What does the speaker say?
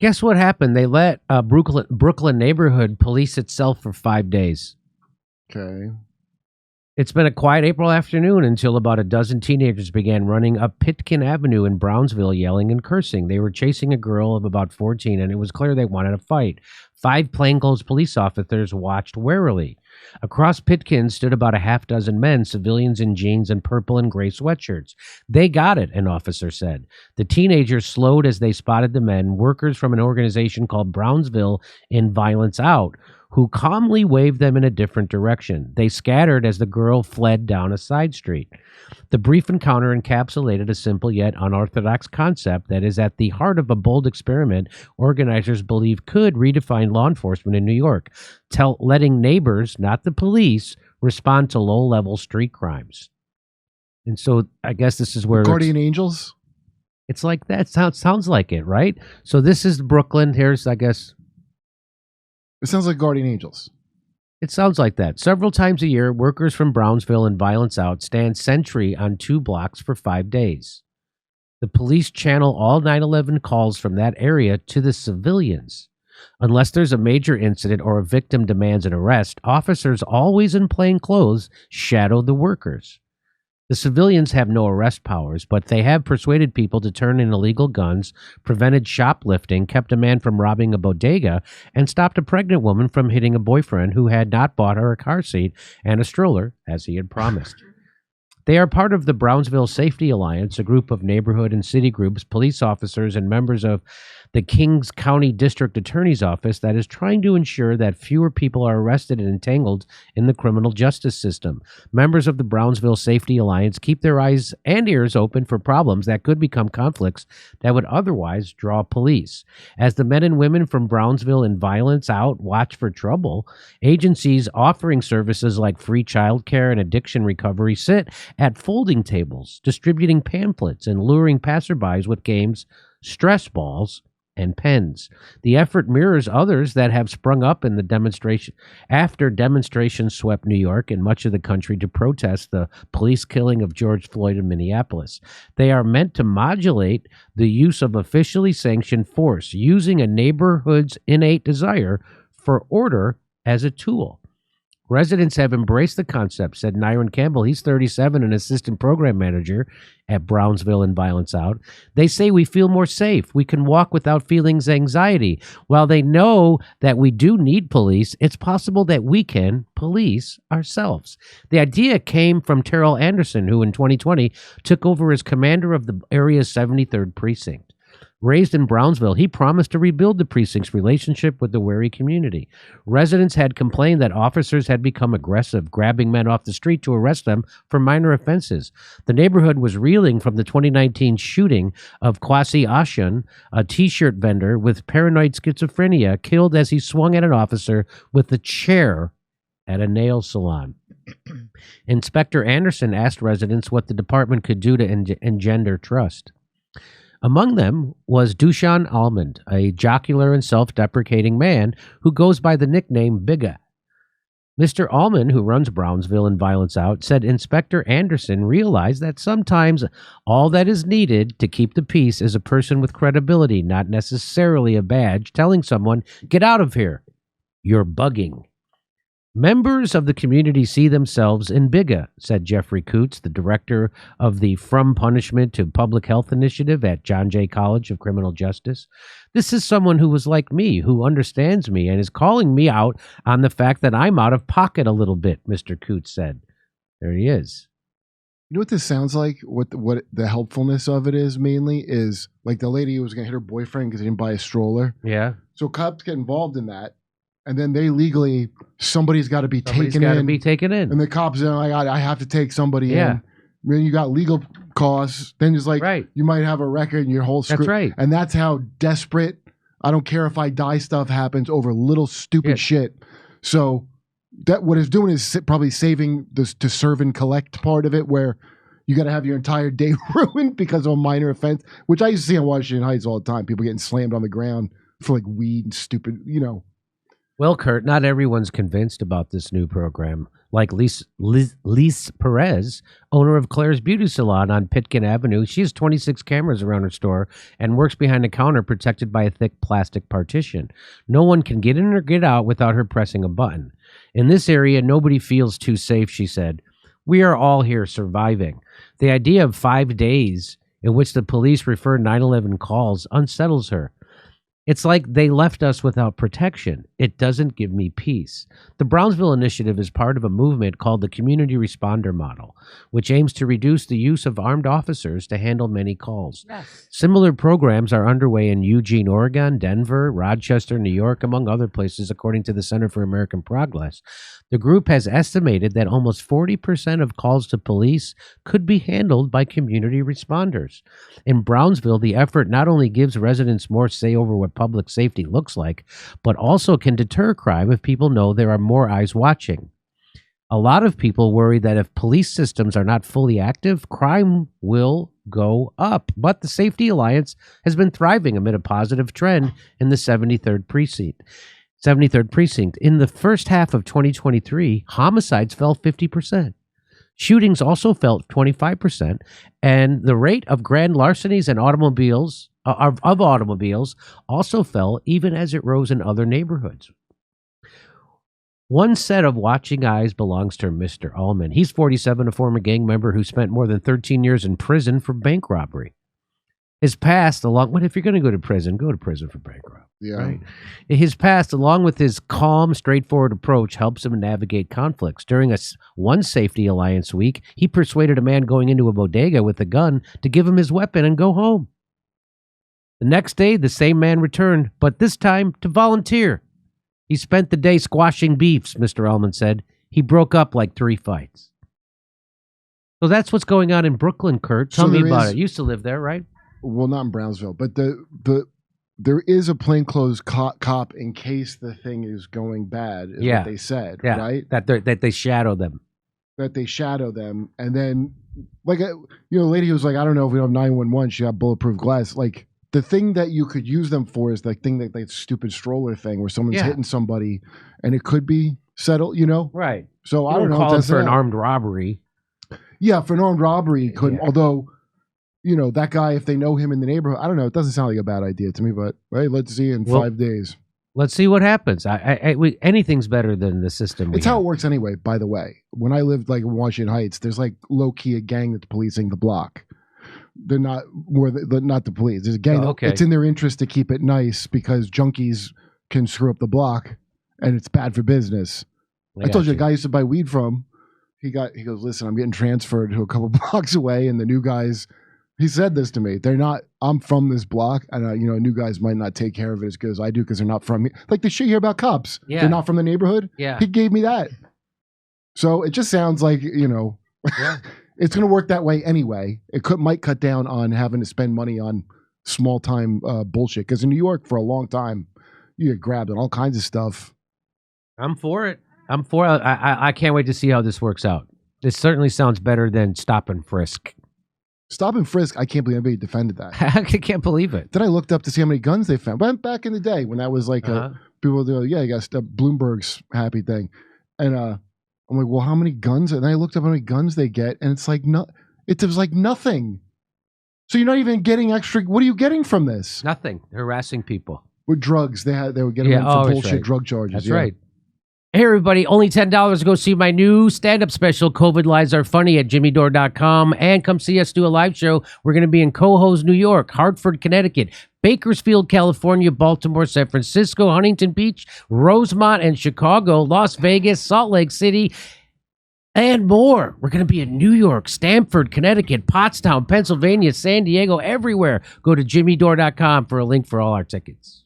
Guess what happened? They let Brooklyn neighborhood police itself for 5 days. Okay. It's been a quiet April afternoon until about a dozen teenagers began running up Pitkin Avenue in Brownsville, yelling and cursing. They were chasing a girl of about 14, and it was clear they wanted a fight. 5 plainclothes police officers watched warily. Across Pitkin stood about a half dozen men, civilians in jeans and purple and gray sweatshirts. They got it, an officer said. The teenagers slowed as they spotted the men, workers from an organization called Brownsville in Violence Out, who calmly waved them in a different direction. They scattered as the girl fled down a side street. The brief encounter encapsulated a simple yet unorthodox concept that is at the heart of a bold experiment organizers believe could redefine law enforcement in New York, letting neighbors, not the police, respond to low-level street crimes. And so I guess this is where Guardian Angels? It's like that. Sounds like it, right? So this is Brooklyn. Here's, I guess... It sounds like Guardian Angels. It sounds like that. Several times a year, workers from Brownsville and Violence Out stand sentry on 2 blocks for 5 days. The police channel all 911 calls from that area to the civilians. Unless there's a major incident or a victim demands an arrest, officers always in plain clothes shadow the workers. The civilians have no arrest powers, but they have persuaded people to turn in illegal guns, prevented shoplifting, kept a man from robbing a bodega, and stopped a pregnant woman from hitting a boyfriend who had not bought her a car seat and a stroller, as he had promised. They are part of the Brownsville Safety Alliance, a group of neighborhood and city groups, police officers, and members of the Kings County District Attorney's Office that is trying to ensure that fewer people are arrested and entangled in the criminal justice system. Members of the Brownsville Safety Alliance keep their eyes and ears open for problems that could become conflicts that would otherwise draw police. As the men and women from Brownsville and Violence Out watch for trouble, agencies offering services like free childcare and addiction recovery sit at folding tables, distributing pamphlets and luring passerbys with games, stress balls, and pens. The effort mirrors others that have sprung up in the demonstration after demonstrations swept New York and much of the country to protest the police killing of George Floyd in Minneapolis. They are meant to modulate the use of officially sanctioned force, using a neighborhood's innate desire for order as a tool. Residents have embraced the concept, said Nyron Campbell. He's 37, an assistant program manager at Brownsville and Violence Out. They say we feel more safe. We can walk without feeling anxiety. While they know that we do need police, it's possible that we can police ourselves. The idea came from Terrell Anderson, who in 2020 took over as commander of the area's 73rd precinct. Raised in Brownsville, he promised to rebuild the precinct's relationship with the wary community. Residents had complained that officers had become aggressive, grabbing men off the street to arrest them for minor offenses. The neighborhood was reeling from the 2019 shooting of Kwasi Ashan, a T-shirt vendor with paranoid schizophrenia, killed as he swung at an officer with a chair at a nail salon. Inspector Anderson asked residents what the department could do to engender trust. Among them was Dushan Almond, a jocular and self-deprecating man who goes by the nickname Bigga. Mr. Almond, who runs Brownsville and Violence Out, said Inspector Anderson realized that sometimes all that is needed to keep the peace is a person with credibility, not necessarily a badge, telling someone, "Get out of here. You're bugging." Members of the community see themselves in Bigga, said Jeffrey Coots, the director of the From Punishment to Public Health Initiative at John Jay College of Criminal Justice. This is someone who was like me, who understands me, and is calling me out on the fact that I'm out of pocket a little bit, Mr. Coots said. There he is. You know what this sounds like? What the helpfulness of it is mainly is like the lady who was going to hit her boyfriend because he didn't buy a stroller. Yeah. So cops get involved in that. And then they legally, somebody's got to be taken in. And the cops are like, I have to take somebody in. Then you got legal costs. Then it's like, you might have a record and your whole screw. That's right. And that's how desperate, I don't care if I die stuff happens over little stupid shit. So that what it's doing is probably saving this to serve and collect part of it, where you got to have your entire day ruined because of a minor offense, which I used to see on Washington Heights all the time. People getting slammed on the ground for like weed and stupid, you know. Well, Kurt, not everyone's convinced about this new program. like Lise Perez, owner of Claire's Beauty Salon on Pitkin Avenue. She has 26 cameras around her store and works behind a counter protected by a thick plastic partition. No one can get in or get out without her pressing a button. In this area, nobody feels too safe, she said. We are all here surviving. The idea of 5 days in which the police refer 9/11 calls unsettles her. It's like they left us without protection. It doesn't give me peace. The Brownsville Initiative is part of a movement called the Community Responder Model, which aims to reduce the use of armed officers to handle many calls. Yes. Similar programs are underway in Eugene, Oregon, Denver, Rochester, New York, among other places, according to the Center for American Progress. The group has estimated that almost 40% of calls to police could be handled by community responders. In Brownsville, the effort not only gives residents more say over what public safety looks like, but also can deter crime if people know there are more eyes watching. A lot of people worry that if police systems are not fully active, crime will go up. But the Safety Alliance has been thriving amid a positive trend in the 73rd Precinct. In the first half of 2023, homicides fell 50%. Shootings also fell 25%, and the rate of grand larcenies and automobiles also fell, even as it rose in other neighborhoods. One set of watching eyes belongs to Mr. Ullman. He's 47, a former gang member who spent more than 13 years in prison for bank robbery. His past, if you're going to go to prison for bank robbery. Yeah. Right? His past, along with his calm, straightforward approach, helps him navigate conflicts. During one Safety Alliance week, he persuaded a man going into a bodega with a gun to give him his weapon and go home. The next day, the same man returned, but this time to volunteer. He spent the day squashing beefs, Mr. Ullman said. He broke up like 3 fights. So that's what's going on in Brooklyn, Kurt. Tell me about it. You used to live there, right? Well, not in Brownsville, but there is a plainclothes cop in case the thing is going bad, is what they said, right? That they shadow them. That they shadow them. And then, a lady who was like, I don't know if we don't have 911, she got bulletproof glass. Like, the thing that you could use them for is the thing that stupid stroller thing where someone's hitting somebody and it could be settled, Right. So I don't know. Call for an armed robbery. Yeah, for an armed robbery, it couldn't. Yeah. Although, that guy, if they know him in the neighborhood, I don't know. It doesn't sound like a bad idea to me, but let's see in 5 days. Let's see what happens. Anything's better than the system. It's how it works anyway, by the way. When I lived in Washington Heights, there's low-key a gang that's policing the block. They're not not the police. There's a gang. It's in their interest to keep it nice because junkies can screw up the block, and it's bad for business. I told you a guy I used to buy weed from. He goes, listen, I'm getting transferred to a couple blocks away, and the new guys. He said this to me. I'm from this block, and new guys might not take care of it as good as I do because they're not from me. Like the shit here about cops. Yeah. They're not from the neighborhood. Yeah. He gave me that. So it just sounds like it's going to work that way anyway. It might cut down on having to spend money on small time bullshit. Because in New York, for a long time, you get grabbed on all kinds of stuff. I'm for it. I can't wait to see how this works out. This certainly sounds better than stop and frisk. Stop and frisk. I can't believe anybody defended that. I can't believe it. Then I looked up to see how many guns they found. Went back in the day when that was people do. Yeah, you got Bloomberg's happy thing, and I'm like, well, how many guns? And then I looked up how many guns they get, and it's like it was like nothing. So you're not even getting extra. What are you getting from this? Nothing. Harassing people with drugs. They were getting them for bullshit drug charges. That's right. Hey, everybody, only $10 to go see my new stand-up special, COVID Lies Are Funny, at jimmydore.com. And come see us do a live show. We're going to be in Cohoes, New York, Hartford, Connecticut, Bakersfield, California, Baltimore, San Francisco, Huntington Beach, Rosemont, and Chicago, Las Vegas, Salt Lake City, and more. We're going to be in New York, Stamford, Connecticut, Pottstown, Pennsylvania, San Diego, everywhere. Go to jimmydore.com for a link for all our tickets.